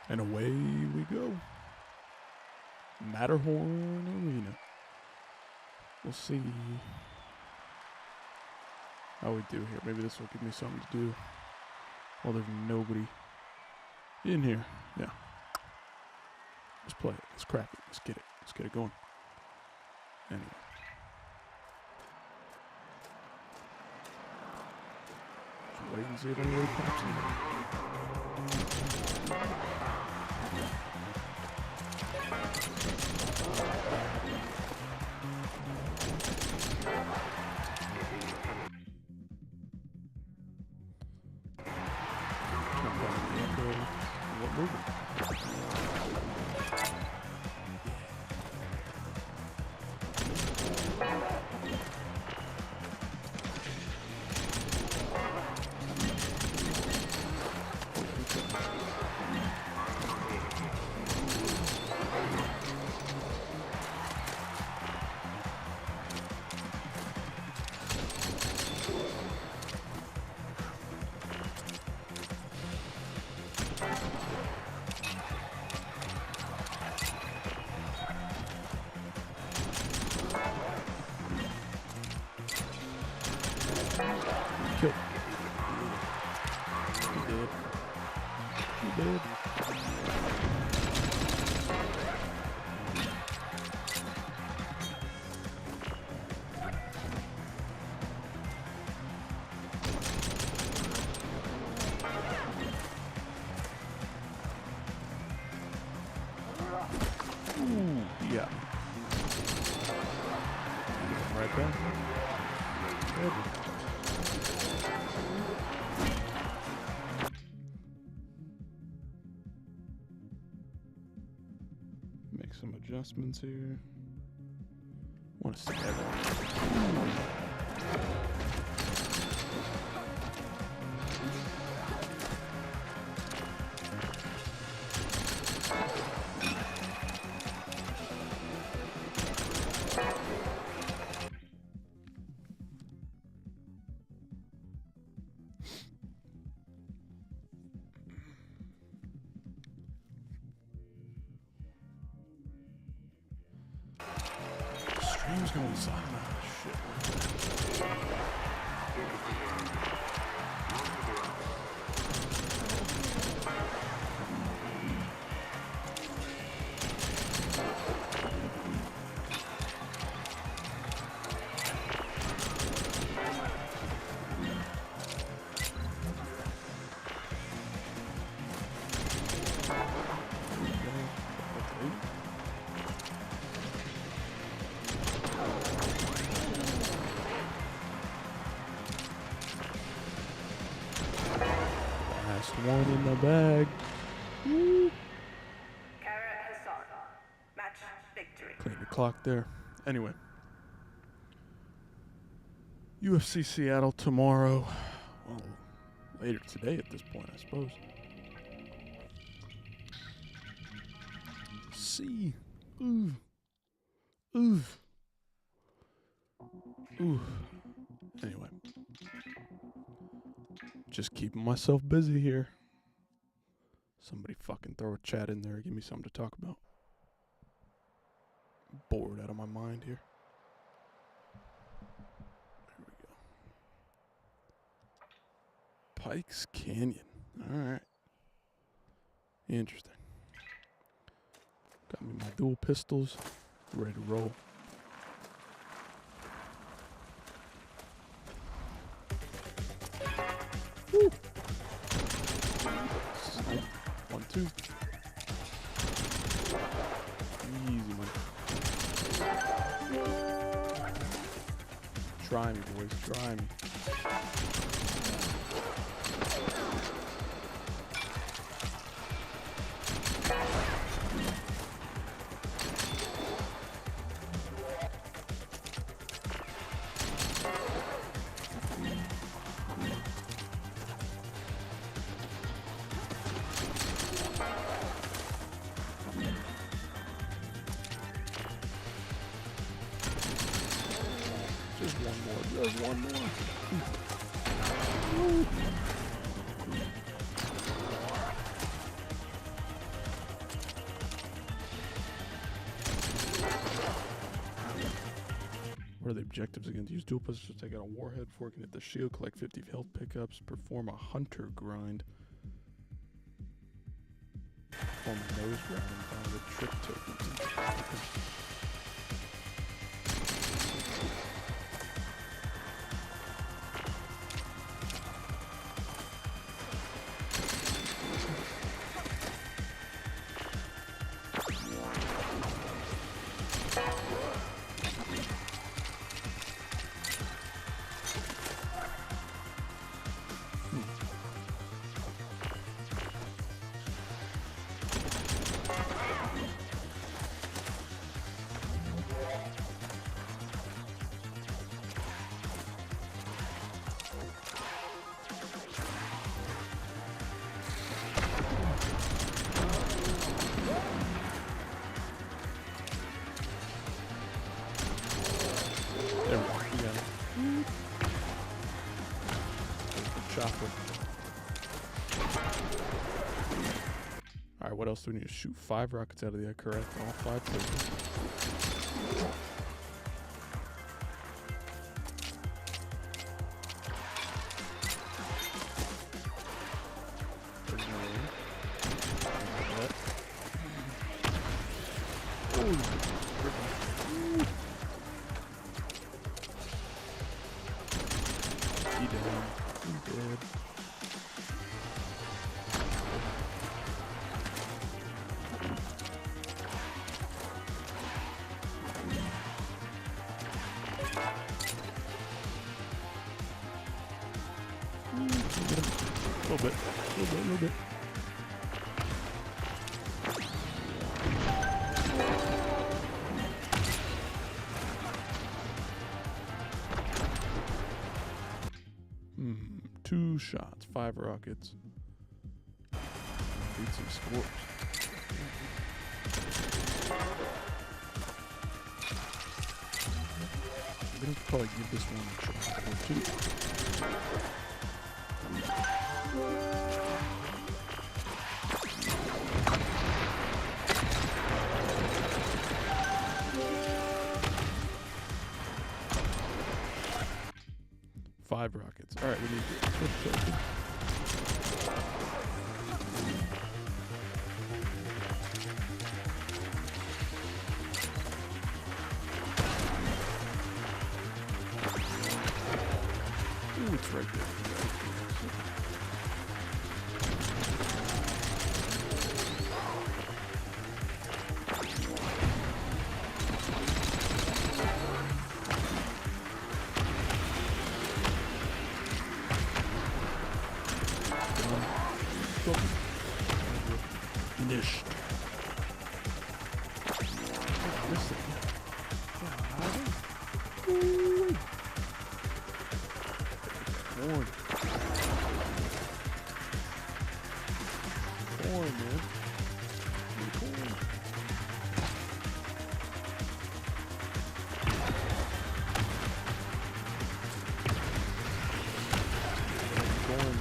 And away we go. Matterhorn Arena. We'll see how we do here. Maybe this will give me something to do while there's nobody in here. Yeah. Let's play it. Let's crack it. Let's get it. Let's get it going. Anyway. Just wait and see if anybody pops in. What movie? Kill. He did. He did. Ooh, yeah. Right there. Good. Make some adjustments here. Want to see that. Stream's gonna be silent. Shit. Last one in the bag. Woo. Match victory. Clean the clock there. Anyway. UFC Seattle tomorrow. Well, later today at this point, I suppose. See. Ooh. Ooh. Ooh. Anyway. Just keeping myself busy here. Somebody fucking throw a chat in there. Give me something to talk about. I'm bored out of my mind here. There we go. Pikes Canyon. Alright. Interesting. Got me my dual pistols. Ready to roll. Woo. 1, 2. Easy one. Try me, boys. Try me. Just one more. Just one more. Woo. What are the objectives again? Use dual pistols to take out a warhead before it can hit the shield. Collect 50 health pickups. Perform a hunter grind. Perform a nose grind and find the trick tokens. There we go. We got it. Chopper. Alright, what else do we need to shoot? 5 rockets out of the air, correct? All 5 places. There's no room. Like that. Oh, he dead. He dead. A little bit. Two shots, 5 rockets. Beat some scores. I'm gonna probably give this one a shot or 2. 5 rockets. Alright, we need to switch token. Ooh, it's right there. Finished. Listen. Corn. Corn, man. Corn. Corn.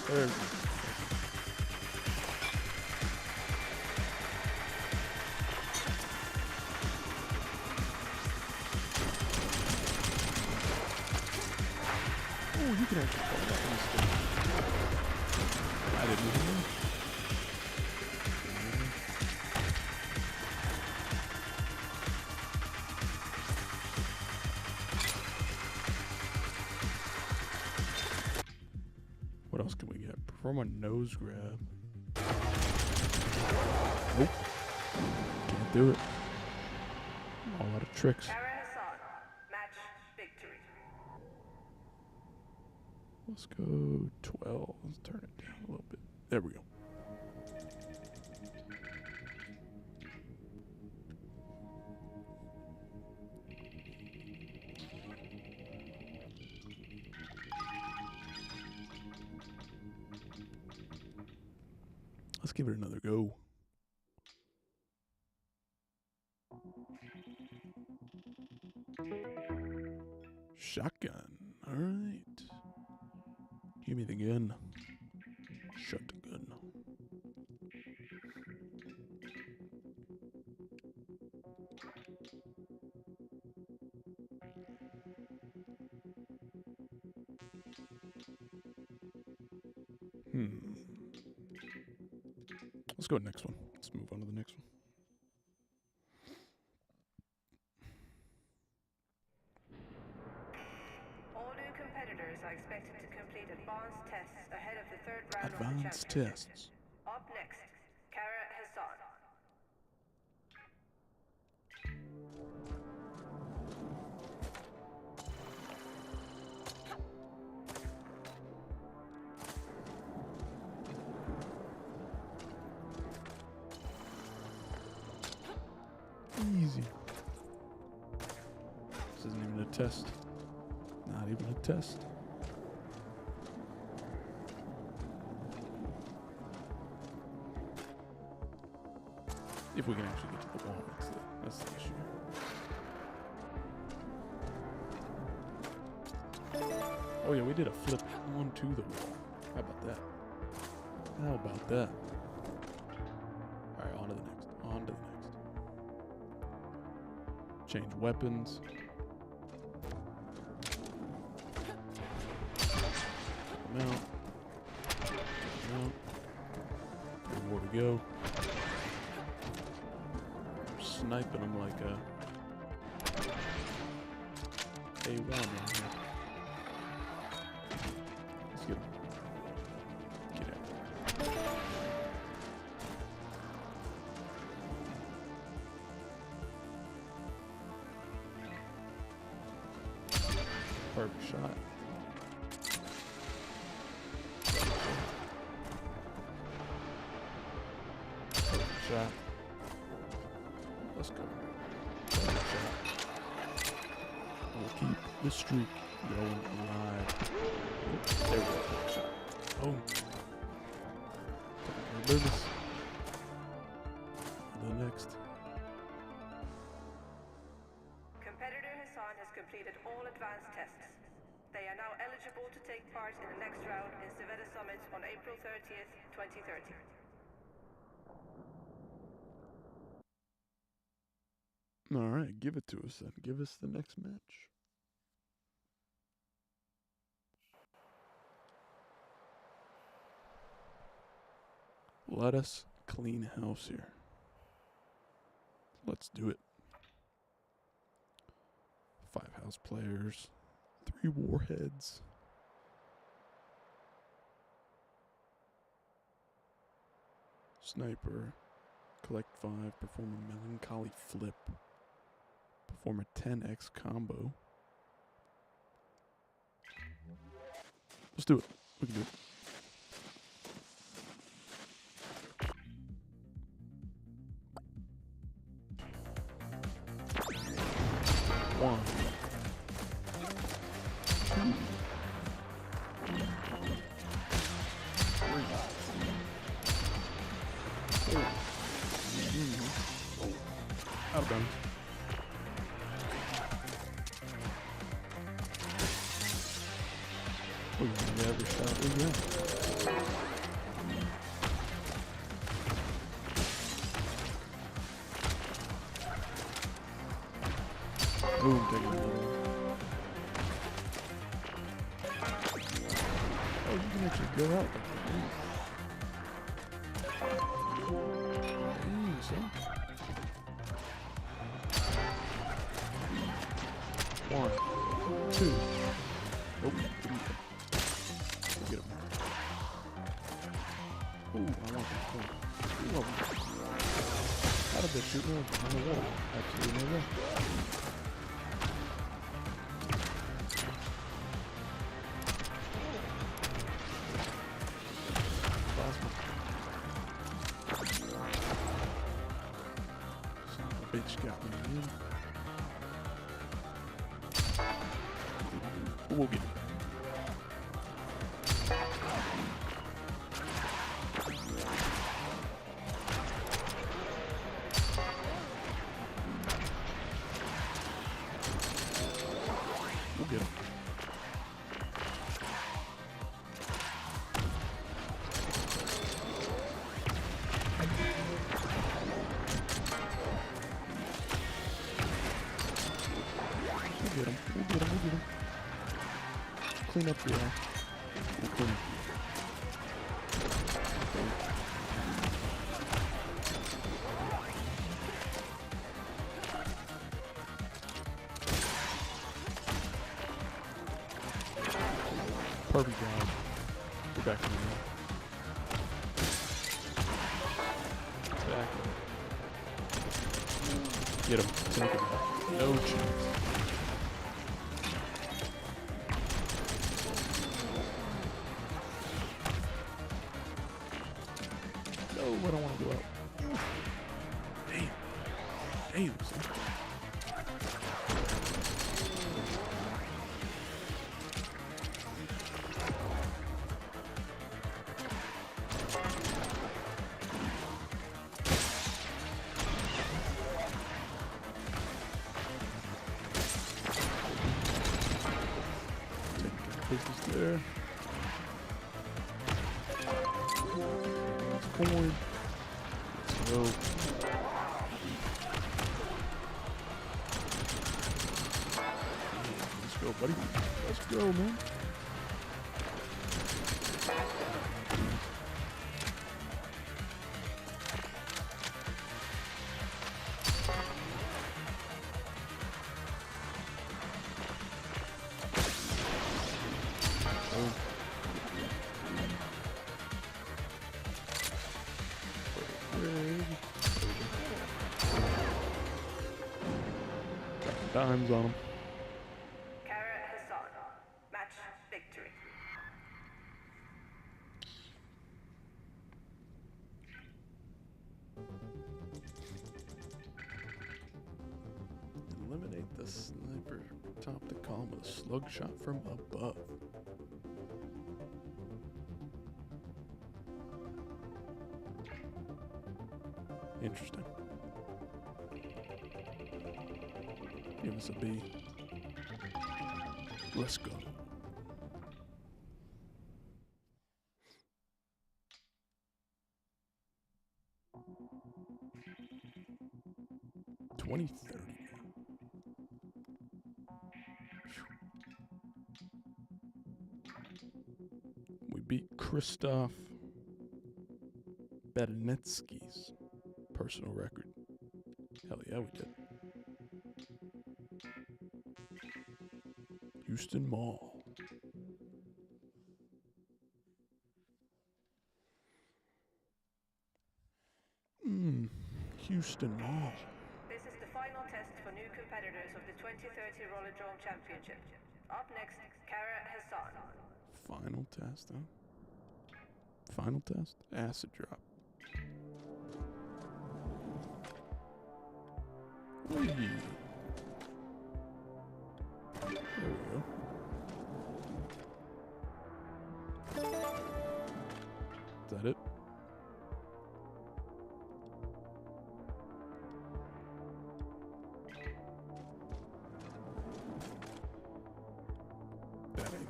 There we go. Oh, you can actually fall back in this thing. I didn't even know. What else can we get? Perform a nose grab. Nope. Can't do it. A lot of tricks. Karen Hassan, match victory. Let's go 12. Let's turn it down a little bit. There we go. Let's give it another go. Shotgun. All right. Give me the gun. Shotgun. Let's go next one. Let's move on to the next one. All new competitors are expected to complete advanced tests ahead of the third round of the Advanced championship. tests. Up next, Kara Hassan. Easy. This isn't even a test. Not even a test. If we can actually get to the wall, that's the issue. Oh yeah, we did a flip onto the wall. How about that? How about that? Alright, on to the next. On to the next. Change weapons. Come out. Come out. Good more to go. Sniping them like a A1 right here. Let's get him. Get out. Perfect shot. Perfect shot. Let's go. Perfect shot. We'll keep the streak going alive. Oops, there we go. Perfect shot. Boom. Nervous. The next. Competitor Hassan has completed all advanced tests. They are now eligible to take part in the next round in Savannah Summit on April 30th, 2030. All right, give it to us then. Give us the next match. Let us clean house here. Let's do it. 5 house players, 3 warheads. Sniper, collect 5, perform a melancholy flip, perform a 10x combo. Let's do it. We can do it. One. Two. Three. Four. Out of bounds. Look at every shot we got. Boom, take it. Oh, you can actually go out like that. Dang, son. 1, 2. Nope. Get him. Ooh, I want that point. Ooh, how did they shoot me on the wall? Absolutely no way. Bitch got me in. We'll get it. We'll get him. clean up the act. We'll clean up. Perfect job. We're back in the room. Back. Get him. Take him. No chance. No, I don't want to go out. Damn. Damn, son. Business there. That's coin. Let's go. Let's go, buddy. Let's go, man. Dimes on him. Kara Hassan. Match victory. Eliminate the sniper. Top the column with a slug shot from above. Interesting. Give us a B. Let's go. $20.30. We beat Krzysztof Badnetsky's personal record. Hell yeah, we did. Houston Mall. Houston Mall. This is the final test for new competitors of the 2030 Rollerdrome Championship. Up next, Kara Hassan. Final test, huh? Final test? Acid drop. Whee. There we go. Is that it? That ain't it.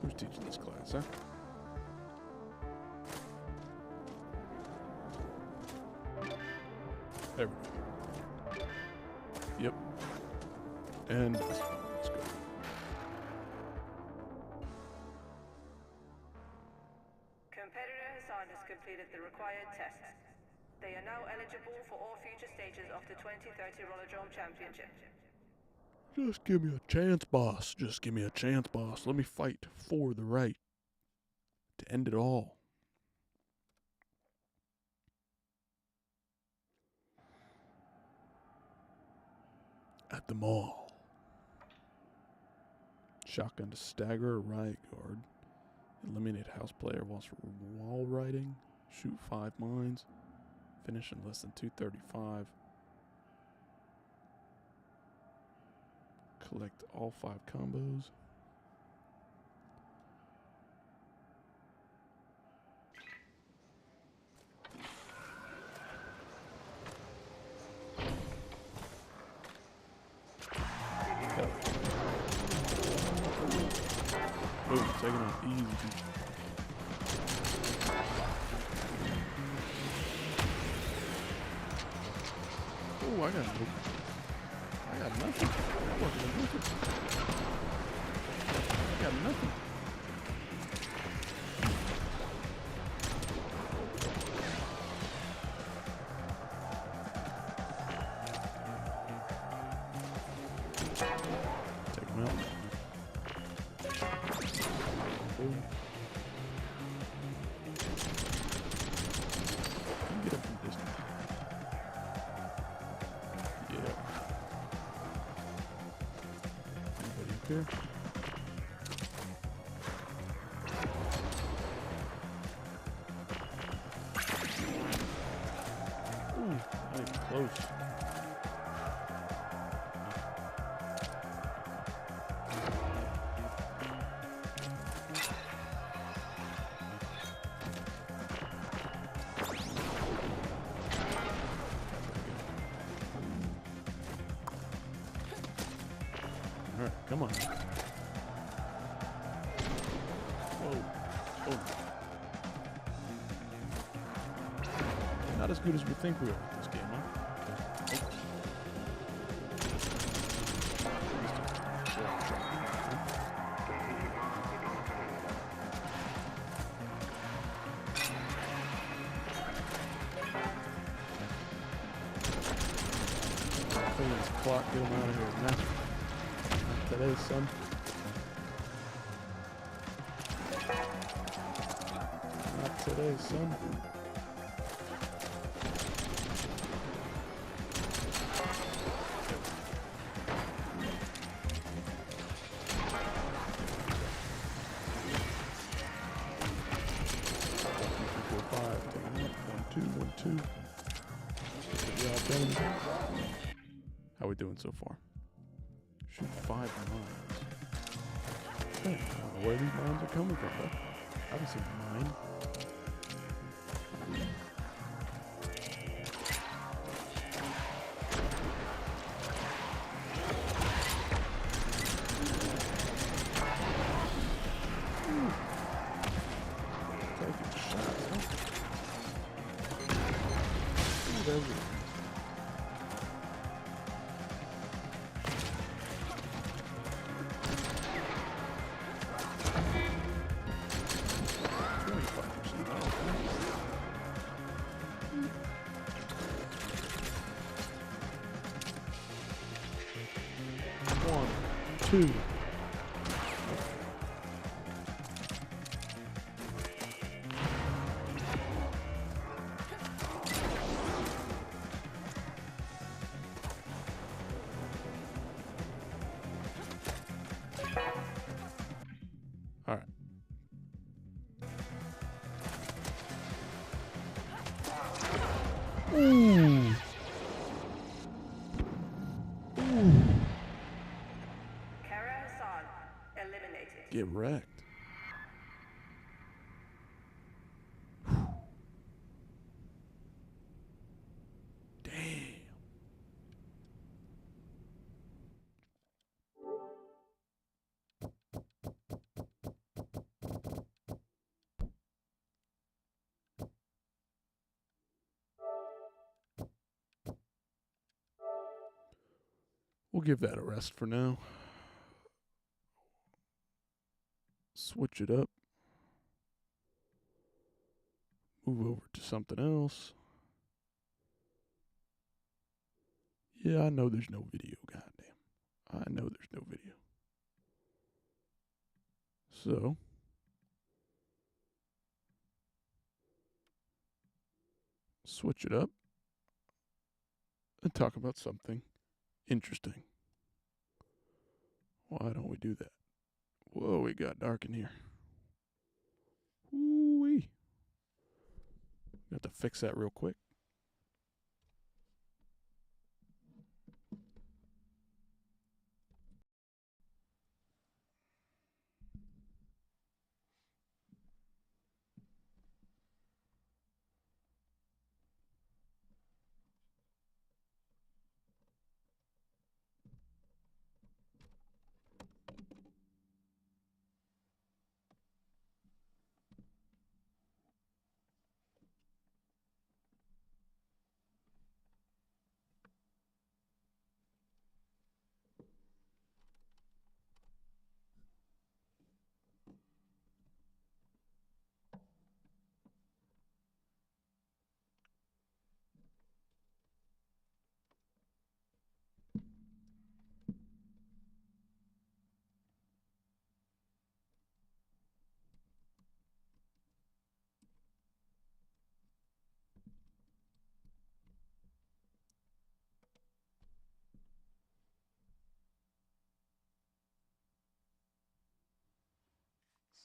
Who's teaching this class, huh? There we go. Yep. And let's go. Competitor Hassan has completed the required tests. They are now eligible for all future stages of the 2030 Rollerdrome Championship. Just give me a chance, boss. Just give me a chance, boss. Let me fight for the right to end it all. At the mall. Shotgun to stagger a riot guard. Eliminate house player whilst wall riding. Shoot 5 mines. Finish in less than 2:35. Collect all 5 combos. Boom, taking off easy. Oh, I got nothing. I'm working on nothing. got nothing. Take him out. Boom. Can you get up from distance? Yeah. Anybody up here? Ooh, not even close. All right, come on. Whoa. Oh. Not as good as we think we are at this game, huh? This clock, get him out of here. Not today, son. Not today, son. One, two. Good job, done. How we doing so far? Shoot 5 mines. Hey, I don't know where these mines are coming from, but I haven't seen a mine. Taking shots, huh? Whatever. One, two. All right. Ooh. Kara Hassan eliminated. Get wrecked. Damn. We'll give that a rest for now. Switch it up. Move over to something else. Yeah, I know there's no video, goddamn. I know there's no video. So, switch it up and talk about something interesting. Why don't we do that? Whoa, it got dark in here. Woo-wee. Got to fix that real quick.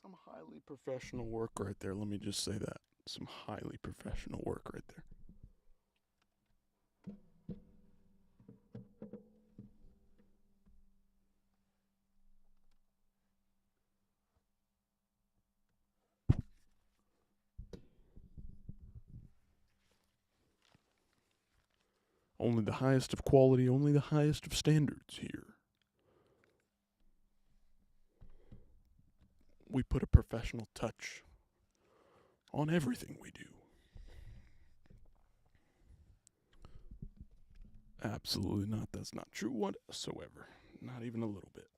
Some highly professional work right there. Let me just say that. Some highly professional work right there. Only the highest of quality, only the highest of standards here. We put a professional touch on everything we do. Absolutely not. That's not true whatsoever. Not even a little bit.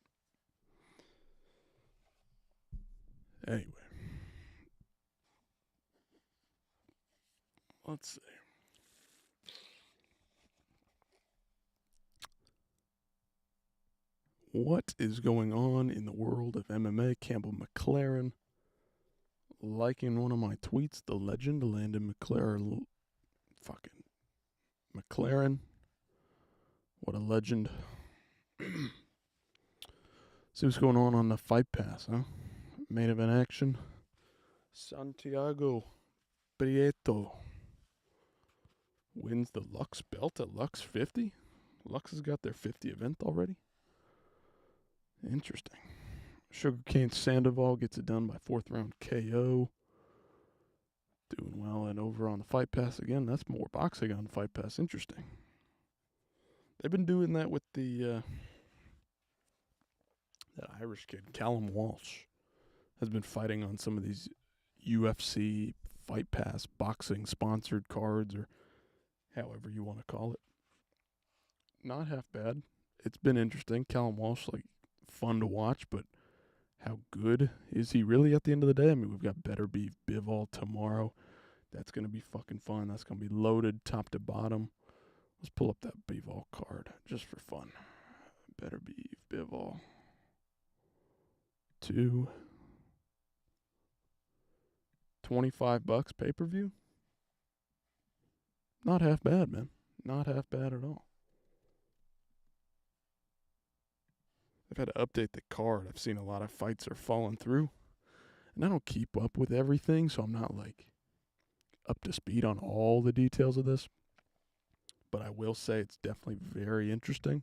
Anyway. Let's see. What is going on in the world of MMA? Campbell McLaren liking one of my tweets. The legend, Landon McLaren. Fucking McLaren. What a legend. See what's going on the Fight Pass, huh? Main event action. Santiago Prieto wins the Lux belt at Lux 50. Lux has got their 50 event already. Interesting. Sugarcane Sandoval gets it done by 4th round KO. Doing well and over on the Fight Pass again. That's more boxing on the Fight Pass. Interesting. They've been doing that with that Irish kid, Callum Walsh, has been fighting on some of these UFC Fight Pass boxing sponsored cards, or however you want to call it. Not half bad. It's been interesting. Callum Walsh, fun to watch, but how good is he really at the end of the day? I mean, we've got Beterbiev Bivol tomorrow. That's going to be fucking fun. That's going to be loaded top to bottom. Let's pull up that Bivol card just for fun. Beterbiev Bivol 2. $25 pay-per-view. Not half bad, man. Not half bad at all. I've had to update the card. I've seen a lot of fights are falling through. And I don't keep up with everything, so I'm not up to speed on all the details of this. But I will say it's definitely very interesting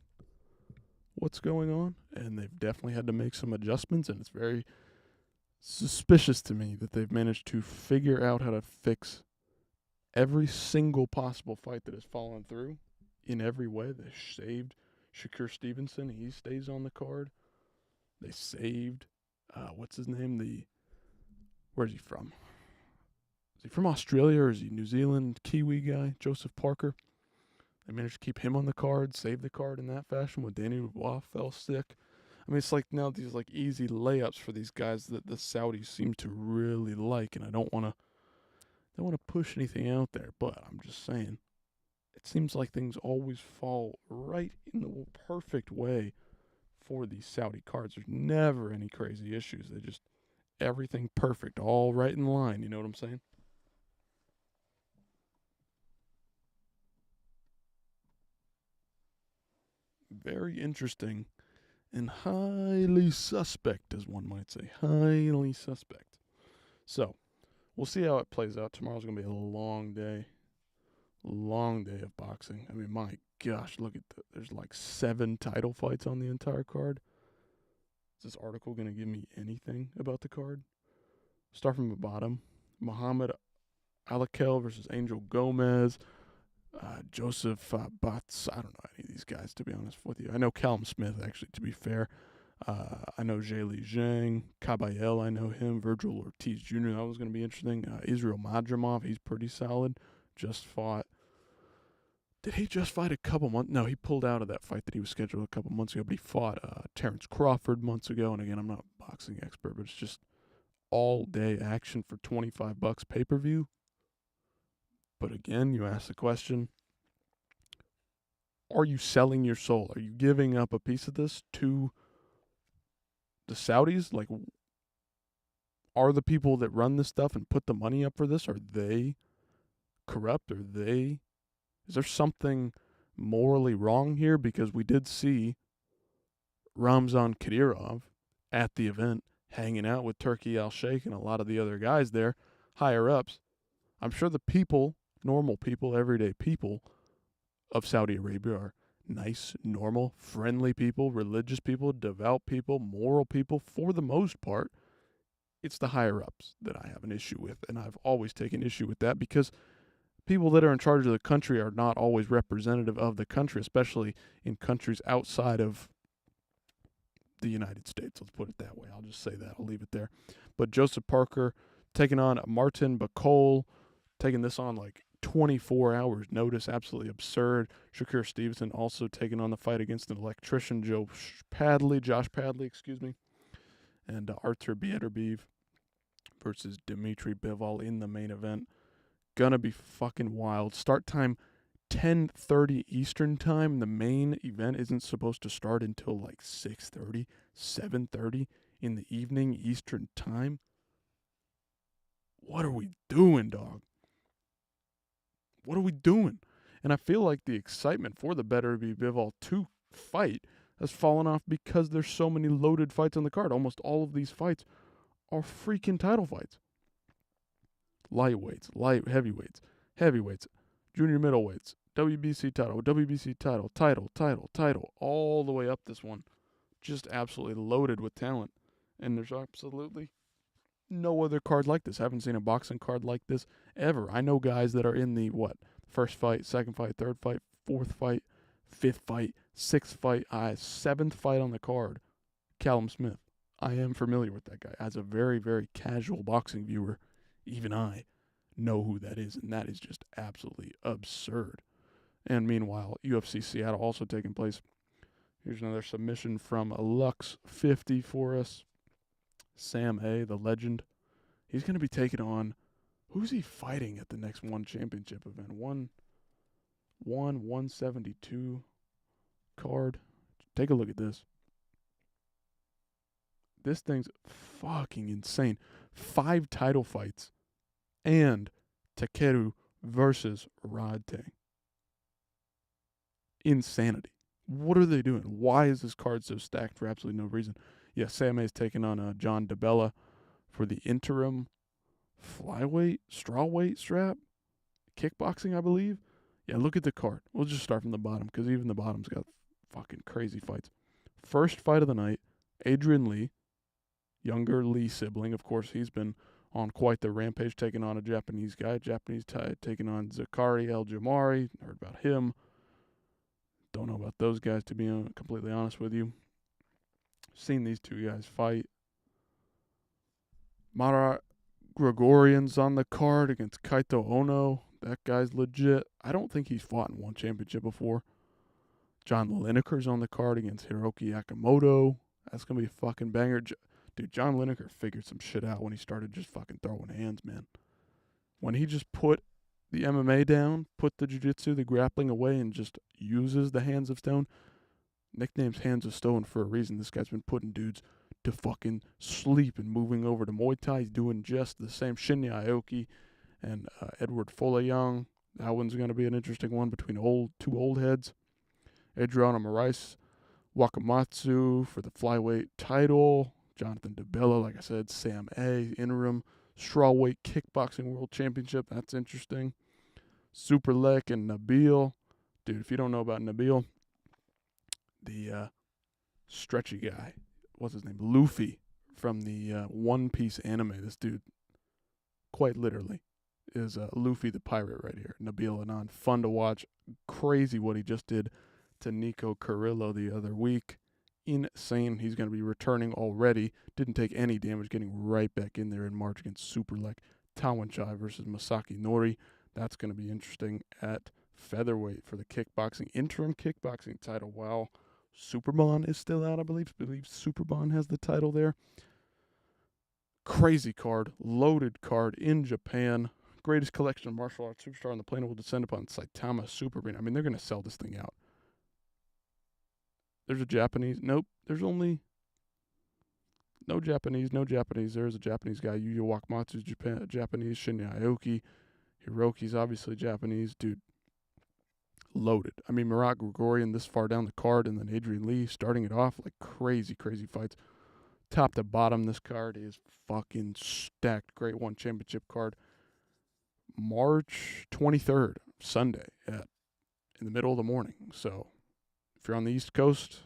what's going on. And they've definitely had to make some adjustments, and it's very suspicious to me that they've managed to figure out how to fix every single possible fight that has fallen through in every way. They saved Shakur Stevenson. He stays on the card. They saved, what's his name? Where's he from? Is he from Australia or is he New Zealand Kiwi guy? Joseph Parker. They managed to keep him on the card, save the card in that fashion when Danny Dubois fell sick. I mean, it's now these easy layups for these guys that the Saudis seem to really like, and I don't want to push anything out there, but I'm just saying, it seems like things always fall right in the perfect way for these Saudi cards. There's never any crazy issues. They just, everything perfect, all right in line, you know what I'm saying? Very interesting. And highly suspect, as one might say. Highly suspect. So, we'll see how it plays out. Tomorrow's going to be a long day. Long day of boxing. I mean, my gosh, look at there's 7 title fights on the entire card. Is this article going to give me anything about the card? Start from the bottom. Muhammad Alakel versus Angel Gomez. Joseph Butts. I don't know any of these guys, to be honest with you. I know Callum Smith, actually, to be fair. I know Zheli Zhang. Kabayel, I know him. Virgil Ortiz Jr., that was going to be interesting. Israel Madrimov, he's pretty solid. Just fought. Did he just fight a couple months? No, he pulled out of that fight that he was scheduled a couple months ago, but he fought Terrence Crawford months ago. And again, I'm not a boxing expert, but it's just all-day action for $25 pay-per-view. But again, you ask the question, are you selling your soul? Are you giving up a piece of this to the Saudis? Are the people that run this stuff and put the money up for this, are they corrupt? Is there something morally wrong here? Because we did see Ramzan Kadyrov at the event hanging out with Turki Al-Sheikh and a lot of the other guys there, higher ups. I'm sure the people, normal people, everyday people of Saudi Arabia are nice, normal, friendly people, religious people, devout people, moral people for the most part. It's the higher ups that I have an issue with, and I've always taken issue with that because people that are in charge of the country are not always representative of the country, especially in countries outside of the United States. Let's put it that way. I'll just say that. I'll leave it there. But Joseph Parker taking on Martin Bacol, taking this on like 24 hours notice, absolutely absurd. Shakur Stevenson also taking on the fight against an electrician, Josh Padley, and Artur Beterbiev versus Dmitry Bivol in the main event. Gonna be fucking wild. Start time 10:30 Eastern time. The main event isn't supposed to start until like 6:30, 7:30 in the evening Eastern time. What are we doing, dog? What are we doing? And I feel like the excitement for the Beterbiev Bivol 2 fight has fallen off because there's so many loaded fights on the card. Almost all of these fights are freaking title fights. Lightweights, light heavyweights, junior middleweights, WBC title, all the way up this one. Just absolutely loaded with talent. And there's absolutely no other card like this. I haven't seen a boxing card like this ever. I know guys that are in the, first fight, second fight, third fight, fourth fight, fifth fight, sixth fight, seventh fight on the card. Callum Smith. I am familiar with that guy. As a very, very casual boxing viewer, even I know who that is, and that is just absolutely absurd. And meanwhile, UFC Seattle also taking place. Here's another submission from Lux 50 for us. Sam A, the legend. He's going to be taking on, who's he fighting at the next One Championship event? 172 card. Take a look at this. This thing's fucking insane. 5 title fights and Takeru versus Rodtang. Insanity. What are they doing? Why is this card so stacked for absolutely no reason? Yeah, Sam A's taking on John DeBella for the interim flyweight, strawweight strap, kickboxing, I believe. Yeah, look at the card. We'll just start from the bottom because even the bottom's got fucking crazy fights. First fight of the night, Adrian Lee, younger Lee sibling. Of course, he's been on quite the rampage, taking on a Japanese guy. Taking on Zakari El-Jamari. Heard about him. Don't know about those guys, to be completely honest with you. Seen these two guys fight. Marat Grigorian's on the card against Kaito Ono. That guy's legit. I don't think he's fought in one championship before. John Lineker's on the card against Hiroki Yakamoto. That's going to be a fucking banger. Dude, John Lineker figured some shit out when he started just fucking throwing hands, man. When he just put the MMA down, put the jiu-jitsu, the grappling away, and just uses the hands of stone. Nickname's Hands of Stone for a reason. This guy's been putting dudes to fucking sleep and moving over to Muay Thai. He's doing just the same. Shinya Aoki and Edward Folayang. That one's going to be an interesting one between two old heads. Adriano Moraes Wakamatsu for the flyweight title. Jonathan DeBella, like I said. Sam A, interim strawweight kickboxing world championship. That's interesting. Superlek and Nabil. Dude, if you don't know about Nabil, the stretchy guy, what's his name? Luffy from the One Piece anime. This dude, quite literally, is Luffy the pirate right here. Nabil Anan. Fun to watch. Crazy what he just did to Nico Carrillo the other week. Insane. He's going to be returning already. Didn't take any damage, getting right back in there in March against Superlek. Tawanchai versus Masaki Nori. That's going to be interesting at featherweight for the kickboxing, interim kickboxing title. Wow. Superbon is still out, I believe. Superbon has the title there. Crazy card, loaded card in Japan. Greatest collection of martial arts superstar on the planet will descend upon Saitama Super Arena. I mean, they're going to sell this thing out. There's a Japanese. Nope. There's only no Japanese. There's a Japanese guy. Yuya Wakamatsu's Japanese. Shinya Aoki. Hiroki's obviously Japanese. Dude, loaded. I mean, Marat Grigorian this far down the card, and then Adrian Lee starting it off like crazy fights. top to bottom, this card is fucking stacked. Great One Championship card. March 23rd, Sunday, in the middle of the morning. So if you're on the East Coast,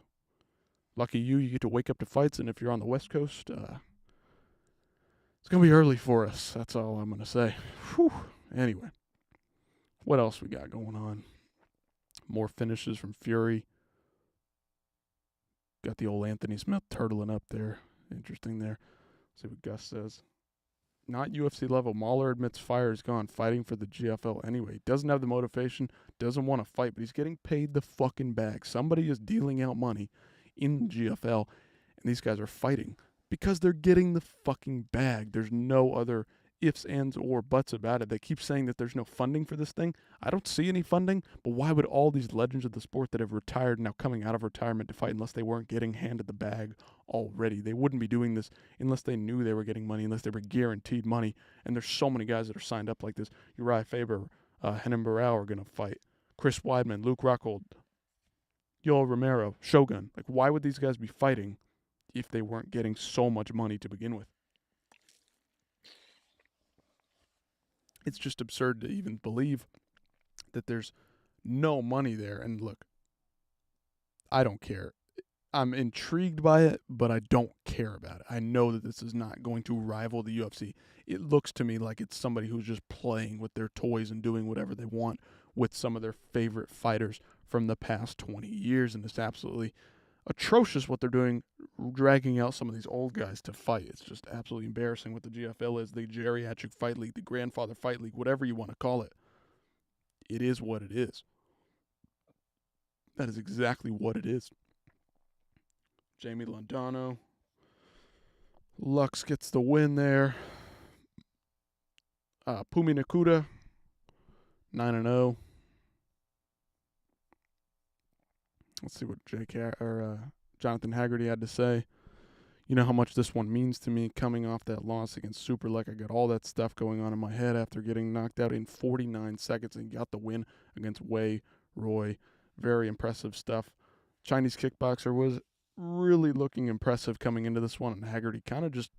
lucky you get to wake up to fights. And if you're on the West Coast, it's going to be early for us. That's all I'm going to say. Whew. Anyway, what else we got going on? More finishes from Fury. Got the old Anthony Smith turtling up there. Interesting there. See what Gus says. Not UFC level. Mahler admits fire is gone. Fighting for the GFL anyway. He doesn't have the motivation. Doesn't want to fight, but he's getting paid the fucking bag. Somebody is dealing out money in the GFL, and these guys are fighting because they're getting the fucking bag. There's no other ifs, ands, or buts about it. They keep saying that there's no funding for this thing. I don't see any funding, but why would all these legends of the sport that have retired now coming out of retirement to fight unless they weren't getting handed the bag already? They wouldn't be doing this unless they knew they were getting money, unless they were guaranteed money. And there's so many guys that are signed up like this. Uriah Faber, Renan Barao are going to fight. Chris Weidman, Luke Rockhold, Yoel Romero, Shogun. Like, why would these guys be fighting if they weren't getting so much money to begin with? It's just absurd to even believe that there's no money there. And look, I don't care. I'm intrigued by it, but I don't care about it. I know that this is not going to rival the UFC. It looks to me like it's somebody who's just playing with their toys and doing whatever they want with some of their favorite fighters from the past 20 years. And it's absolutely atrocious what they're doing, dragging out some of these old guys to fight. It's just absolutely embarrassing what the GFL is, the Geriatric Fight League, the Grandfather Fight League, whatever you want to call it. It is what it is. That is exactly what it is. Jamie Londano. Lux gets the win there. Pumi Nakuda, 9-0. Let's see what Jonathan Haggerty had to say. You know how much this one means to me coming off that loss against Superlek. I got all that stuff going on in my head after getting knocked out in 49 seconds and got the win against Wei Roy. Very impressive stuff. Chinese kickboxer was really looking impressive coming into this one, and Haggerty kind of just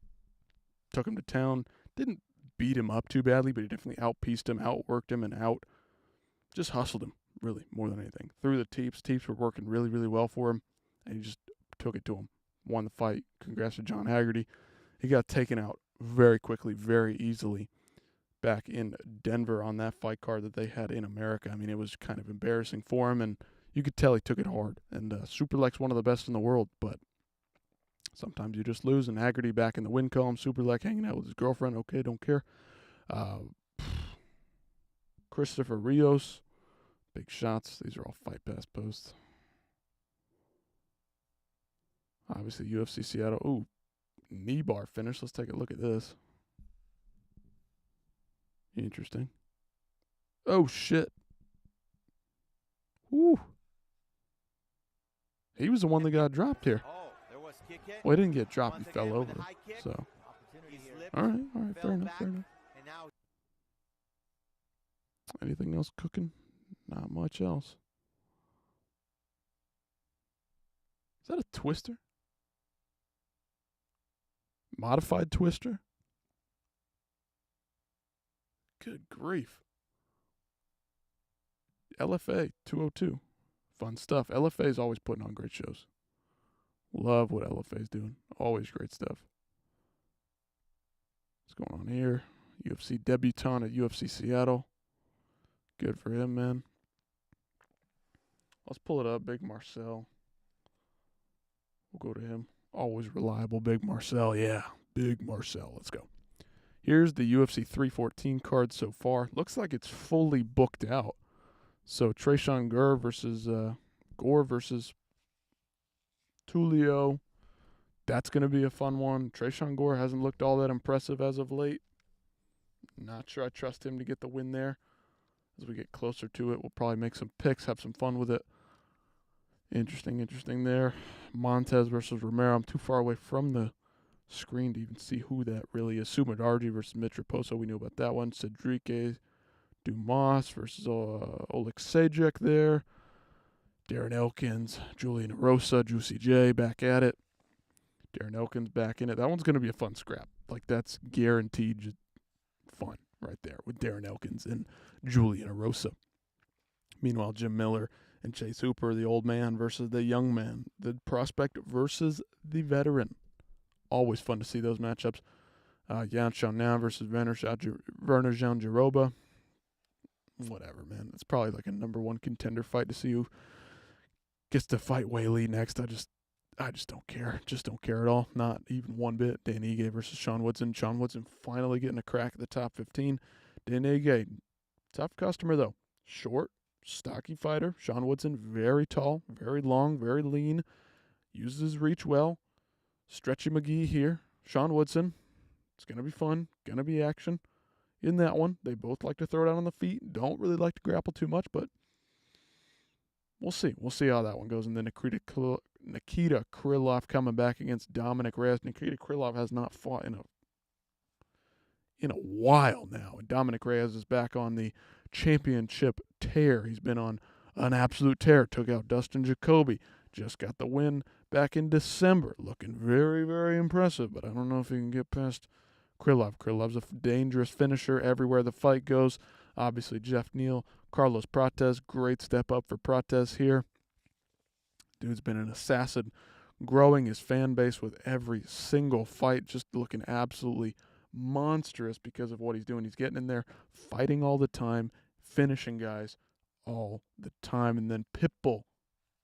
took him to town. Didn't beat him up too badly, but he definitely outpieced him, outworked him, and just hustled him. Really, more than anything. Through the teeps. Teeps were working really, really well for him, and he just took it to him. Won the fight. Congrats to John Haggerty. He got taken out very quickly, very easily back in Denver on that fight card that they had in America. I mean, it was kind of embarrassing for him, and you could tell he took it hard. And Superlek's one of the best in the world, but sometimes you just lose. And Haggerty back in the win column. Superlek hanging out with his girlfriend. Okay, don't care. Christopher Rios. Big shots. These are all Fight Pass posts. Obviously, UFC Seattle. Ooh, knee bar finish. Let's take a look at this. Interesting. Oh, shit. Woo. He was the one that got dropped here. Well, he didn't get dropped. He fell over. So, all right. Fair enough. Anything else cooking? Not much else. Is that a twister? Modified twister? Good grief. LFA 202. Fun stuff. LFA is always putting on great shows. Love what LFA is doing. Always great stuff. What's going on here? UFC debutant at UFC Seattle. Good for him, man. Let's pull it up. Big Marcel. We'll go to him. Always reliable. Big Marcel. Yeah. Big Marcel. Let's go. Here's the UFC 314 card so far. Looks like it's fully booked out. So Tresean Gore versus Tulio. That's going to be a fun one. Tresean Gore hasn't looked all that impressive as of late. Not sure I trust him to get the win there. As we get closer to it, we'll probably make some picks, have some fun with it. Interesting there. Montez versus Romero. I'm too far away from the screen to even see who that really is. Sumadarji versus Mitraposo. We knew about that one. Cedrique Dumas versus Oleksiejczuk there. Darren Elkins, Julian Rosa, Juicy J back at it. Darren Elkins back in it. That one's going to be a fun scrap. Like, that's guaranteed just fun right there with Darren Elkins and Julian Erosa. Meanwhile, Jim Miller and Chase Hooper, the old man versus the young man, the prospect versus the veteran. Always fun to see those matchups. Yan Xiaonan versus Werner Jean Jaroba. Whatever, man. It's probably like a number one contender fight to see who gets to fight Wei Li next. I just don't care. Just don't care at all. Not even one bit. Dan Ige versus Sean Woodson. Sean Woodson finally getting a crack at the top 15. Dan Ige, tough customer though. Short, stocky fighter. Sean Woodson, very tall, very long, very lean. Uses his reach well. Stretchy McGee here. Sean Woodson. It's going to be fun. Going to be action in that one. They both like to throw it out on the feet. Don't really like to grapple too much, but we'll see. We'll see how that one goes. And then Nikita Krylov coming back against Dominic Reyes. Nikita Krylov has not fought in a while now. And Dominic Reyes is back on the championship tear. He's been on an absolute tear. Took out Dustin Jacoby. Just got the win back in December. Looking very, very impressive, but I don't know if he can get past Krylov. Krylov's a dangerous finisher everywhere the fight goes. Obviously, Jeff Neal, Carlos Prates, great step up for Prates here. Dude's been an assassin, growing his fan base with every single fight, just looking absolutely monstrous because of what he's doing. He's getting in there, fighting all the time, finishing guys all the time. And then Pitbull,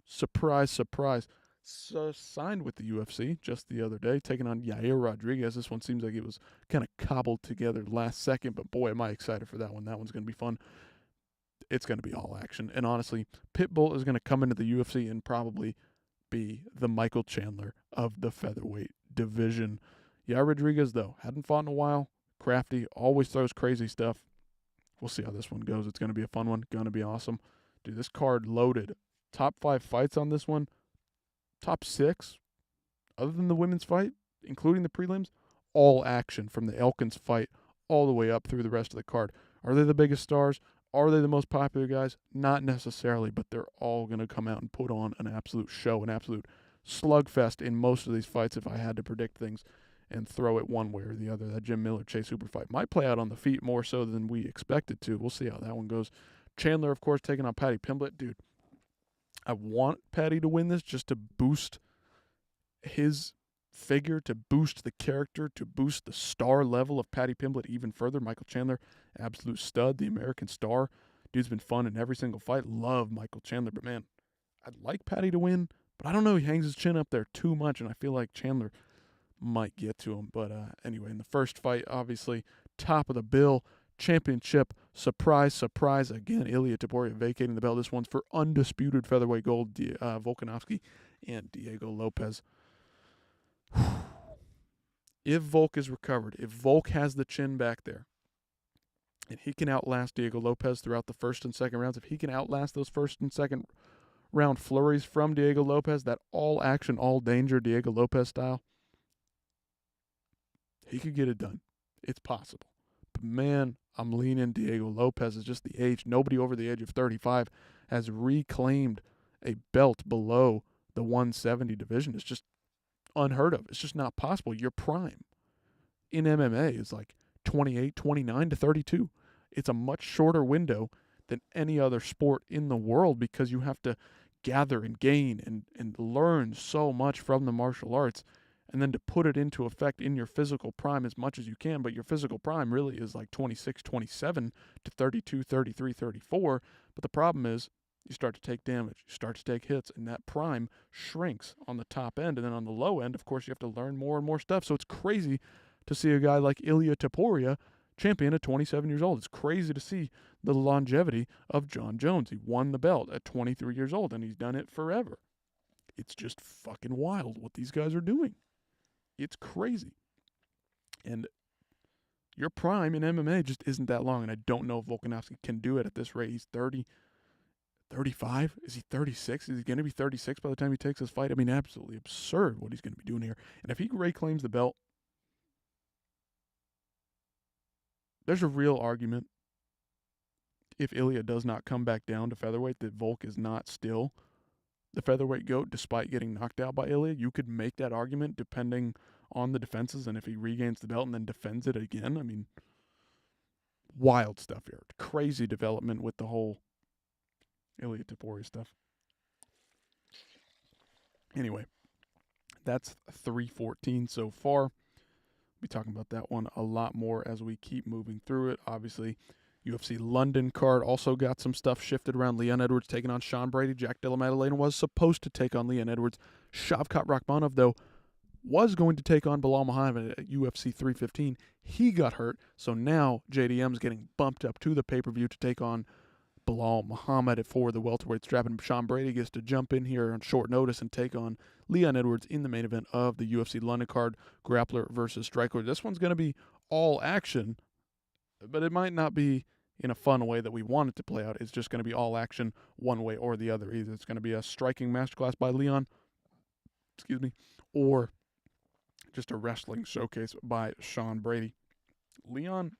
surprise, surprise, signed with the UFC just the other day, taking on Yair Rodriguez. This one seems like it was kind of cobbled together last second, but boy, am I excited for that one. That one's going to be fun. It's going to be all action. And honestly, Pitbull is going to come into the UFC and probably be the Michael Chandler of the featherweight division. Yair Rodriguez, though, hadn't fought in a while. Crafty, always throws crazy stuff. We'll see how this one goes. It's going to be a fun one. Going to be awesome. Dude, this card loaded. Top 5 fights on this one. Top 6, other than the women's fight, including the prelims, all action from the Elkins fight all the way up through the rest of the card. Are they the biggest stars? Are they the most popular guys? Not necessarily, but they're all going to come out and put on an absolute show, an absolute slugfest in most of these fights if I had to predict things and throw it one way or the other. That Jim Miller-Chase Hooper fight might play out on the feet more so than we expected to. We'll see how that one goes. Chandler, of course, taking on Paddy Pimblett. Dude, I want Paddy to win this just to boost his figure, to boost the character, to boost the star level of Paddy Pimblett even further. Michael Chandler, absolute stud, the American star. Dude's been fun in every single fight. Love Michael Chandler, but man, I'd like Paddy to win, but I don't know. He hangs his chin up there too much, and I feel like Chandler might get to him. But anyway, in the first fight, obviously, top of the bill, championship, surprise, surprise. Again, Ilia Topuria vacating the belt. This one's for undisputed featherweight gold, Volkanovski and Diego Lopez. If Volk is recovered, if Volk has the chin back there, and he can outlast Diego Lopez throughout the first and second rounds, if he can outlast those first and second round flurries from Diego Lopez, that all action, all danger Diego Lopez style, he could get it done. It's possible. But man, I'm leaning Diego Lopez. Is just the age. Nobody over the age of 35 has reclaimed a belt below the 170 division. It's just unheard of. It's just not possible. Your prime in MMA is like 28, 29 to 32. It's a much shorter window than any other sport in the world because you have to gather and gain and learn so much from the martial arts, and then to put it into effect in your physical prime as much as you can. But your physical prime really is like 26, 27 to 32, 33, 34. But the problem is you start to take damage, you start to take hits, and that prime shrinks on the top end. And then on the low end, of course, you have to learn more and more stuff. So it's crazy to see a guy like Ilia Topuria champion at 27 years old. It's crazy to see the longevity of John Jones. He won the belt at 23 years old, and he's done it forever. It's just fucking wild what these guys are doing. It's crazy. And your prime in MMA just isn't that long, and I don't know if Volkanovski can do it at this rate. He's 30, 35? Is he 36? Is he going to be 36 by the time he takes this fight? I mean, absolutely absurd what he's going to be doing here. And if he reclaims the belt, there's a real argument, if Ilia does not come back down to featherweight, that Volk is not still the featherweight GOAT despite getting knocked out by Ilya. You could make that argument depending on the defenses and if he regains the belt and then defends it again. I mean, wild stuff here. Crazy development with the whole Ilya Topuria stuff. Anyway, that's 314 so far. We'll be talking about that one a lot more as we keep moving through it. Obviously, UFC London card also got some stuff shifted around. Leon Edwards taking on Sean Brady. Jack Della Maddalena was supposed to take on Leon Edwards. Shavkat Rakhmonov, though, was going to take on Belal Muhammad at UFC 315. He got hurt, so now JDM's getting bumped up to the pay-per-view to take on Belal Muhammad for the welterweight strap, and Sean Brady gets to jump in here on short notice and take on Leon Edwards in the main event of the UFC London card, grappler versus striker. This one's going to be all action, but it might not be in a fun way that we want it to play out. It's just going to be all action one way or the other. Either it's going to be a striking masterclass by Leon, or just a wrestling showcase by Sean Brady. Leon,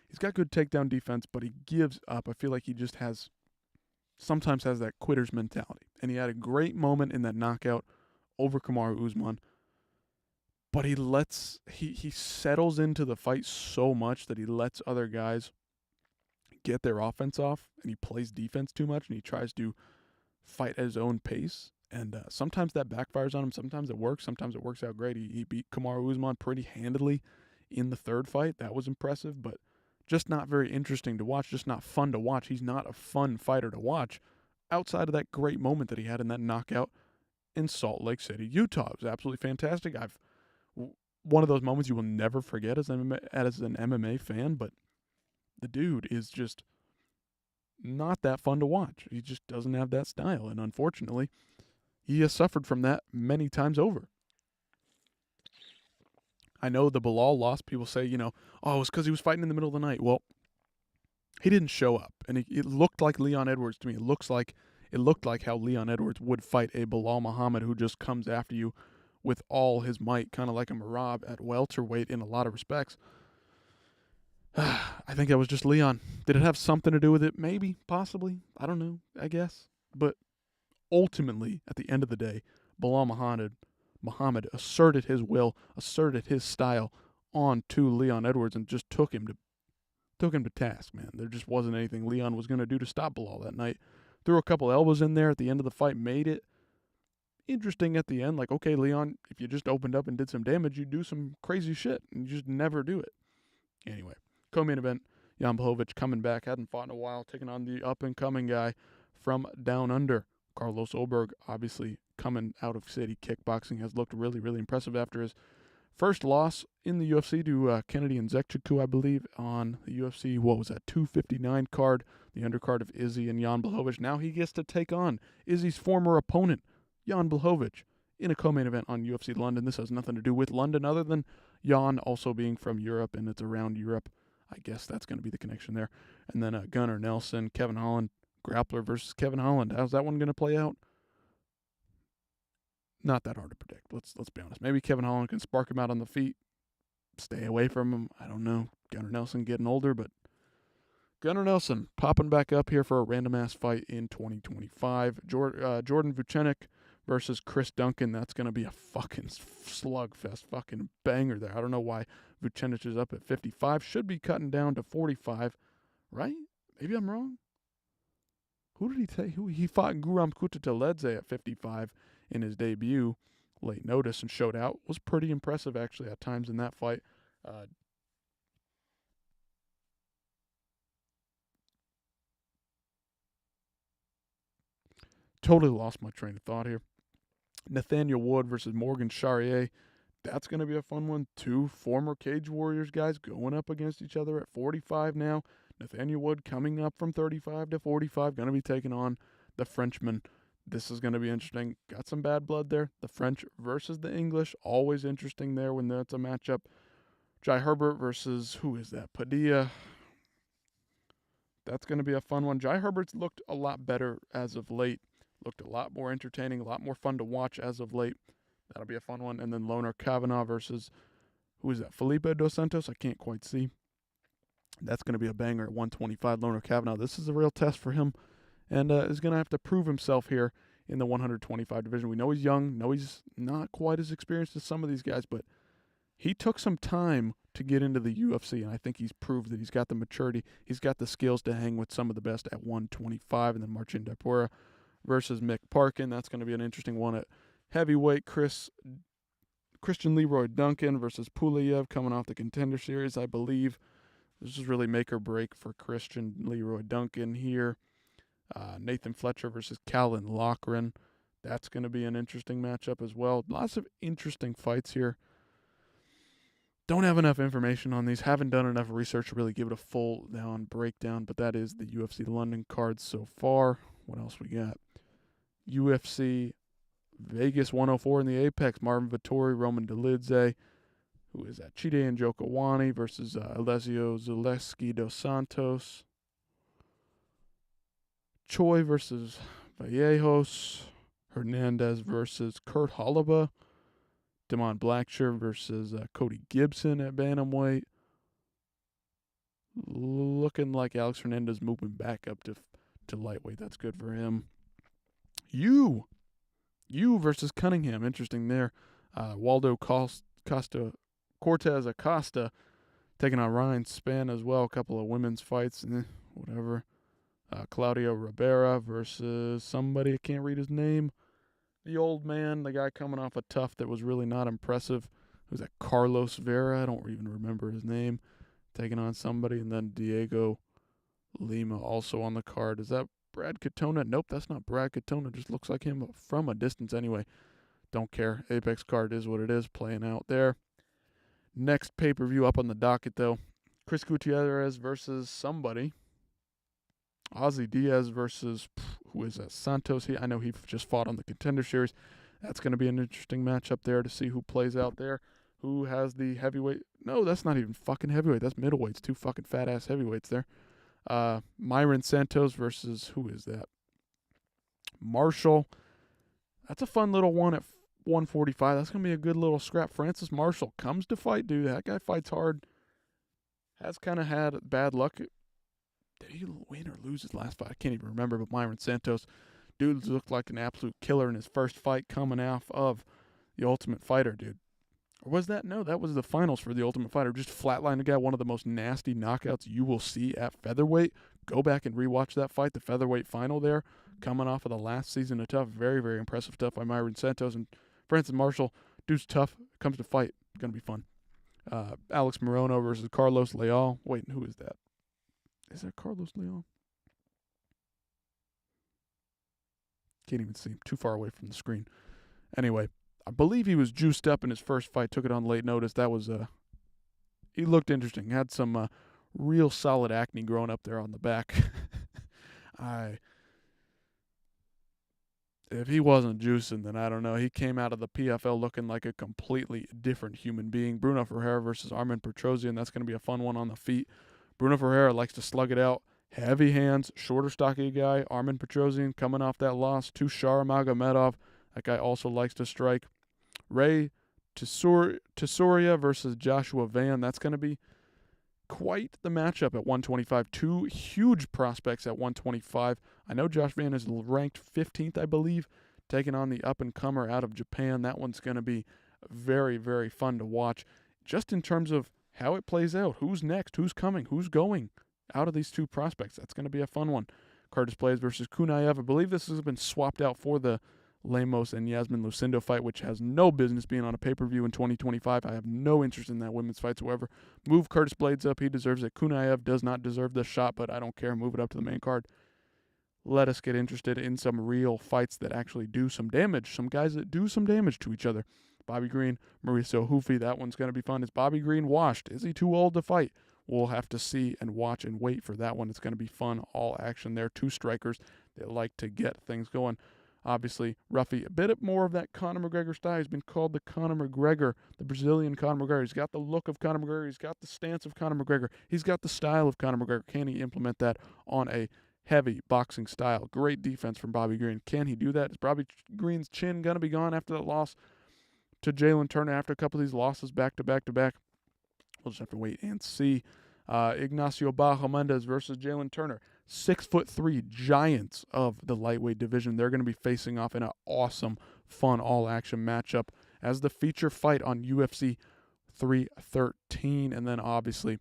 he's got good takedown defense, but he gives up. I feel like he just sometimes has that quitter's mentality. And he had a great moment in that knockout over Kamaru Usman, but he settles into the fight so much that he lets other guys get their offense off, and he plays defense too much, and he tries to fight at his own pace. And sometimes that backfires on him. Sometimes it works. Sometimes it works out great. He beat Kamaru Usman pretty handily in the third fight. That was impressive, but just not very interesting to watch, just not fun to watch. He's not a fun fighter to watch outside of that great moment that he had in that knockout in Salt Lake City, Utah. It was absolutely fantastic. One of those moments you will never forget as an MMA fan, but the dude is just not that fun to watch. He just doesn't have that style, and unfortunately, he has suffered from that many times over. I know the Belal loss, people say, oh, it was because he was fighting in the middle of the night. Well, he didn't show up, and it looked like Leon Edwards to me. It looked like how Leon Edwards would fight a Belal Muhammad who just comes after you with all his might, kind of like a Merab at welterweight in a lot of respects. I think that was just Leon. Did it have something to do with it? Maybe, possibly. I don't know, I guess. But ultimately, at the end of the day, Belal Muhammad asserted his will, asserted his style onto Leon Edwards, and just took him to task, man. There just wasn't anything Leon was going to do to stop Belal that night. Threw a couple elbows in there at the end of the fight, made it interesting at the end. Like, okay, Leon, if you just opened up and did some damage, you'd do some crazy shit, and you just never do it. Anyway, co-main event, Jan Blachowicz coming back, hadn't fought in a while, taking on the up-and-coming guy from down under. Carlos Oberg, obviously coming out of City Kickboxing, has looked really, really impressive after his first loss in the UFC to Kennedy Nzechukwu, I believe, on the UFC, 259 card, the undercard of Izzy and Jan Blachowicz. Now he gets to take on Izzy's former opponent, Jan Blachowicz, in a co-main event on UFC London. This has nothing to do with London other than Jan also being from Europe, and it's around Europe. I guess that's going to be the connection there. And then Gunnar Nelson, Kevin Holland, grappler versus Kevin Holland. How's that one going to play out? Not that hard to predict. Let's be honest. Maybe Kevin Holland can spark him out on the feet. Stay away from him. I don't know. Gunnar Nelson getting older, but Gunnar Nelson popping back up here for a random-ass fight in 2025. Jordan Vucenic versus Chris Duncan. That's going to be a fucking slugfest, fucking banger there. I don't know why Vucenic is up at 55. Should be cutting down to 45, right? Maybe I'm wrong. Who did he take? He fought Guram Kutateladze at 55 in his debut, late notice, and showed out. Was pretty impressive, actually, at times in that fight. Totally lost my train of thought here. Nathaniel Wood versus Morgan Charrier. That's going to be a fun one. Two former Cage Warriors guys going up against each other at 45 now. Nathaniel Wood coming up from 35 to 45, going to be taking on the Frenchman. This is going to be interesting. Got some bad blood there. The French versus the English. Always interesting there when that's a matchup. Jai Herbert versus, who is that? Padilla. That's going to be a fun one. Jai Herbert's looked a lot better as of late. Looked a lot more entertaining, a lot more fun to watch as of late. That'll be a fun one. And then Loner Kavanaugh versus, who is that? Felipe Dos Santos? I can't quite see. That's going to be a banger at 125. Loner Kavanaugh, this is a real test for him, and is going to have to prove himself here in the 125 division. We know he's young, know he's not quite as experienced as some of these guys, but he took some time to get into the UFC, and I think he's proved that he's got the maturity, he's got the skills to hang with some of the best at 125, and then Marcin Tybura versus Mick Parkin. That's going to be an interesting one at heavyweight. Christian Leroy Duncan versus Pulev coming off the Contender Series, I believe. This is really make or break for Christian Leroy Duncan here. Nathan Fletcher versus Callan Loughran. That's going to be an interesting matchup as well. Lots of interesting fights here. Don't have enough information on these. Haven't done enough research to really give it a full down breakdown, but that is the UFC London cards so far. What else we got? UFC Vegas 104 in the Apex. Marvin Vettori, Roman Dolidze. Who is that? Chide Njokuani versus Alessio Zaleski dos Santos. Choi versus Vallejos. Hernandez versus Kurt Holloway. Damon Blackshear versus Cody Gibson at bantamweight. Looking like Alex Hernandez moving back up to lightweight. That's good for him. You versus Cunningham. Interesting there. Waldo Cortez Acosta taking on Ryan Spann as well. A couple of women's fights. Whatever. Claudio Ribera versus somebody. I can't read his name. The old man, the guy coming off a tough that was really not impressive. Who's that? Carlos Vera. I don't even remember his name. Taking on somebody. And then Diego Lima also on the card. Is that Brad Katona? Nope, that's not Brad Katona. Just looks like him from a distance anyway. Don't care. Apex card is what it is. Playing out there. Next pay-per-view up on the docket, though. Chris Gutierrez versus somebody. Ozzy Diaz versus, who is that? Santos. I know he just fought on the Contender Series. That's going to be an interesting matchup there to see who plays out there. Who has the heavyweight? No, that's not even fucking heavyweight. That's middleweights. Two fucking fat-ass heavyweights there. Myron Santos versus, who is that? Marshall. That's a fun little one at 145. That's going to be a good little scrap. Francis Marshall comes to fight, dude. That guy fights hard. Has kind of had bad luck. Did he win or lose his last fight? I can't even remember, but Myron Santos, dude looked like an absolute killer in his first fight coming off of the Ultimate Fighter, dude. Or was that? No, that was the finals for the Ultimate Fighter. Just flatlined a guy, one of the most nasty knockouts you will see at featherweight. Go back and rewatch that fight, the featherweight final there, coming off of the last season of Tough. Very, very impressive stuff by Myron Santos. And Francis Marshall, dude's tough, comes to fight. Going to be fun. Alex Morono versus Carlos Leal. Wait, who is that? Is that Carlos Leal? Can't even see him. Too far away from the screen. Anyway, I believe he was juiced up in his first fight. Took it on late notice. That was he looked interesting. Had some real solid acne growing up there on the back. If he wasn't juicing, then I don't know. He came out of the PFL looking like a completely different human being. Bruno Ferreira versus Armin Petrosyan. That's going to be a fun one on the feet. Bruno Ferreira likes to slug it out. Heavy hands, shorter, stocky guy. Armin Petrosyan coming off that loss to Shar Magomedov. That guy also likes to strike. Ray Tesoria versus Joshua Van. That's going to be quite the matchup at 125. Two huge prospects at 125. I know Josh Van is ranked 15th, I believe, taking on the up-and-comer out of Japan. That one's going to be very, very fun to watch. Just in terms of how it plays out. Who's next? Who's coming? Who's going out of these two prospects? That's going to be a fun one. Curtis Blades versus Kunaev. I believe this has been swapped out for the Lemos and Yasmin Lucindo fight, which has no business being on a pay-per-view in 2025. I have no interest in that women's fight whatsoever. Move Curtis Blades up. He deserves it. Kunaev does not deserve this shot, but I don't care. Move it up to the main card. Let us get interested in some real fights that actually do some damage. Some guys that do some damage to each other. Bobby Green, Mauricio Hufi. That one's going to be fun. Is Bobby Green washed? Is he too old to fight? We'll have to see and watch and wait for that one. It's going to be fun. All action there. Two strikers that like to get things going. Obviously, Ruffy, a bit more of that Conor McGregor style. He's been called the Conor McGregor, the Brazilian Conor McGregor. He's got the look of Conor McGregor. He's got the stance of Conor McGregor. He's got the style of Conor McGregor. Can he implement that on a heavy boxing style? Great defense from Bobby Green. Can he do that? Is Bobby Green's chin going to be gone after that loss to Jalen Turner, after a couple of these losses back to back to back? We'll just have to wait and see. Ignacio Baja Mendez versus Jalen Turner. 6'3" giants of the lightweight division. They're going to be facing off in an awesome, fun, all-action matchup as the feature fight on UFC 313. And then obviously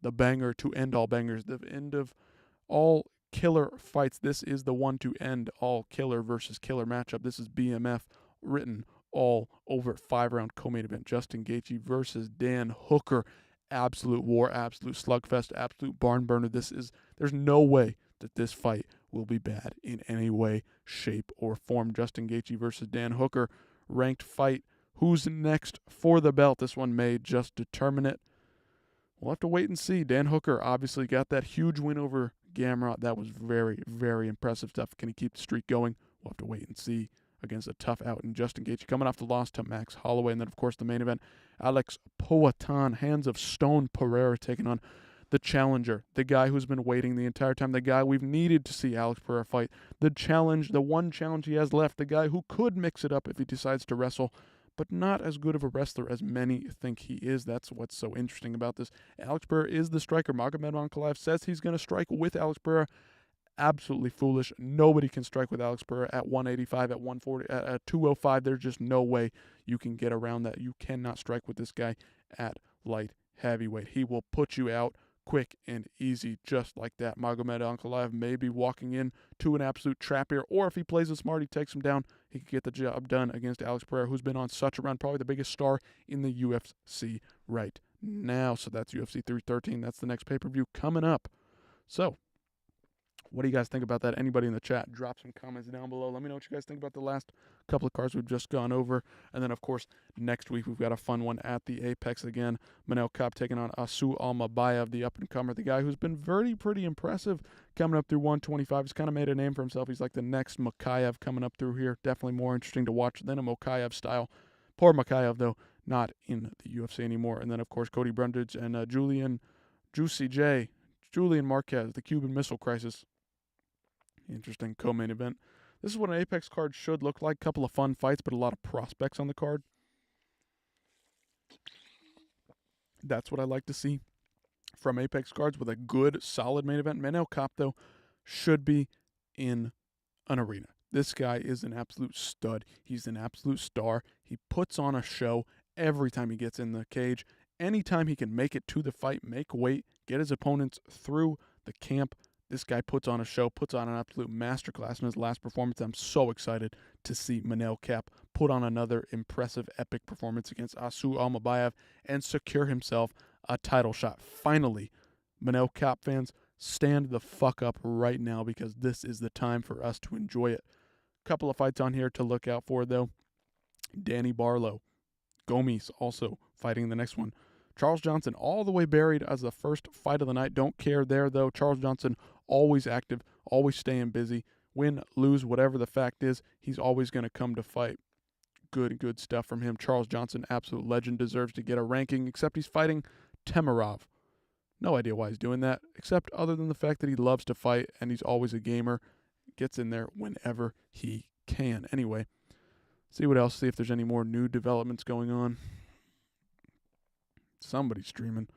the banger to end all bangers, the end of all killer fights. This is the one to end all killer versus killer matchup. This is BMF written all over 5-round co-main event. Justin Gaethje versus Dan Hooker. Absolute war, absolute slugfest, absolute barn burner. There's no way that this fight will be bad in any way, shape, or form. Justin Gaethje versus Dan Hooker, ranked fight. Who's next for the belt? This one may just determine it. We'll have to wait and see. Dan Hooker obviously got that huge win over Gamrot. That was very, very impressive stuff. Can he keep the streak going? We'll have to wait and see against a tough out in Justin Gaethje, coming off the loss to Max Holloway. And then, of course, the main event, Alex Poatan, Hands of Stone Pereira, taking on the challenger, the guy who's been waiting the entire time, the guy we've needed to see Alex Pereira fight, the one challenge he has left, the guy who could mix it up if he decides to wrestle, but not as good of a wrestler as many think he is. That's what's so interesting about this. Alex Pereira is the striker. Magomed Ankalaev says he's going to strike with Alex Pereira. Absolutely foolish. Nobody can strike with Alex Pereira at 185, at 140, at 205. There's just no way you can get around that. You cannot strike with this guy at light heavyweight. He will put you out quick and easy just like that. Magomed Ankalaev may be walking in to an absolute trap here, or if he plays it smart, he takes him down. He could get the job done against Alex Pereira, who's been on such a run, probably the biggest star in the UFC right now. So that's UFC 313. That's the next pay-per-view coming up. So what do you guys think about that? Anybody in the chat, drop some comments down below. Let me know what you guys think about the last couple of cards we've just gone over. And then, of course, next week we've got a fun one at the Apex again. Manel Kape taking on Asu Almabayev, the up-and-comer, the guy who's been pretty impressive coming up through 125. He's kind of made a name for himself. He's like the next Mokaev coming up through here. Definitely more interesting to watch than a Mokaev style. Poor Mokaev, though, not in the UFC anymore. And then, of course, Cody Brundage and Julian Marquez, the Cuban Missile Crisis. Interesting co-main event. This is what an Apex card should look like. Couple of fun fights, but a lot of prospects on the card. That's what I like to see from Apex cards with a good, solid main event. Manel Kape, though, should be in an arena. This guy is an absolute stud. He's an absolute star. He puts on a show every time he gets in the cage. Anytime he can make it to the fight, make weight, get his opponents through the camp, this guy puts on a show, puts on an absolute masterclass in his last performance. I'm so excited to see Manel Kape put on another impressive, epic performance against Asu Almabayev and secure himself a title shot. Finally, Manel Kape fans, stand the fuck up right now because this is the time for us to enjoy it. Couple of fights on here to look out for, though. Danny Barlow. Gomes also fighting the next one. Charles Johnson all the way buried as the first fight of the night. Don't care there, though. Charles Johnson always active, always staying busy. Win, lose, whatever the fact is, he's always going to come to fight. Good stuff from him. Charles Johnson, absolute legend, deserves to get a ranking, except he's fighting Temirov. No idea why he's doing that, except other than the fact that he loves to fight and he's always a gamer. Gets in there whenever he can. Anyway, see what else, see if there's any more new developments going on. Somebody's streaming.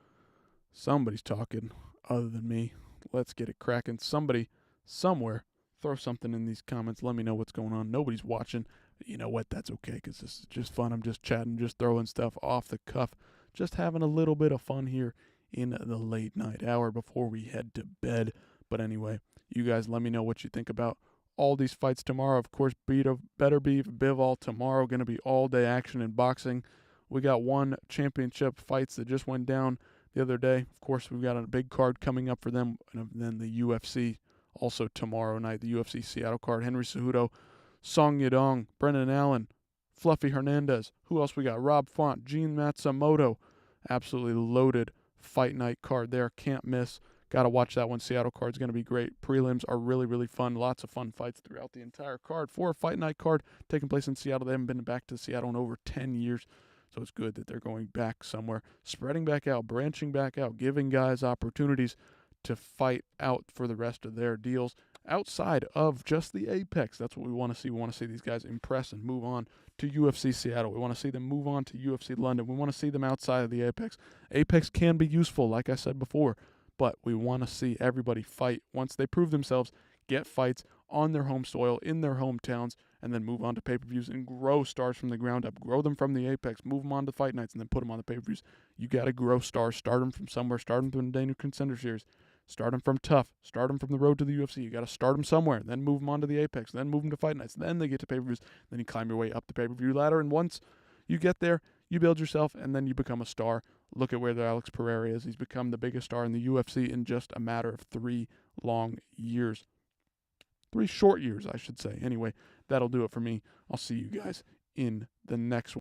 Somebody's talking other than me. Let's get it cracking. Somebody, somewhere, throw something in these comments. Let me know what's going on. Nobody's watching. But you know what? That's okay because this is just fun. I'm just chatting, just throwing stuff off the cuff. Just having a little bit of fun here in the late night hour before we head to bed. But anyway, you guys let me know what you think about all these fights tomorrow. Of course, Better Beef, Bivol tomorrow. Going to be all-day action in boxing. We got one championship fights that just went down the other day. Of course, we've got a big card coming up for them. And then the UFC also tomorrow night, the UFC Seattle card. Henry Cejudo, Song Yadong, Brendan Allen, Fluffy Hernandez. Who else we got? Rob Font, Gene Matsumoto. Absolutely loaded fight night card there. Can't miss. Got to watch that one. Seattle card's going to be great. Prelims are really fun. Lots of fun fights throughout the entire card. For a fight night card taking place in Seattle, they haven't been back to Seattle in over 10 years. So it's good that they're going back somewhere, spreading back out, branching back out, giving guys opportunities to fight out for the rest of their deals outside of just the Apex. That's what we want to see. We want to see these guys impress and move on to UFC Seattle. We want to see them move on to UFC London. We want to see them outside of the Apex. Apex can be useful, like I said before, but we want to see everybody fight once they prove themselves, get fights on their home soil, in their hometowns, and then move on to pay-per-views and grow stars from the ground up. Grow them from the Apex, move them on to fight nights, and then put them on the pay-per-views. You got to grow stars. Start them from somewhere. Start them from the Dana Contender Series. Start them from Tough. Start them from the road to the UFC. You got to start them somewhere. Then move them on to the Apex. Then move them to fight nights. Then they get to pay-per-views. Then you climb your way up the pay-per-view ladder. And once you get there, you build yourself, and then you become a star. Look at where the Alex Pereira is. He's become the biggest star in the UFC in just a matter of 3 long years. 3 short years, I should say. Anyway, that'll do it for me. I'll see you guys in the next one.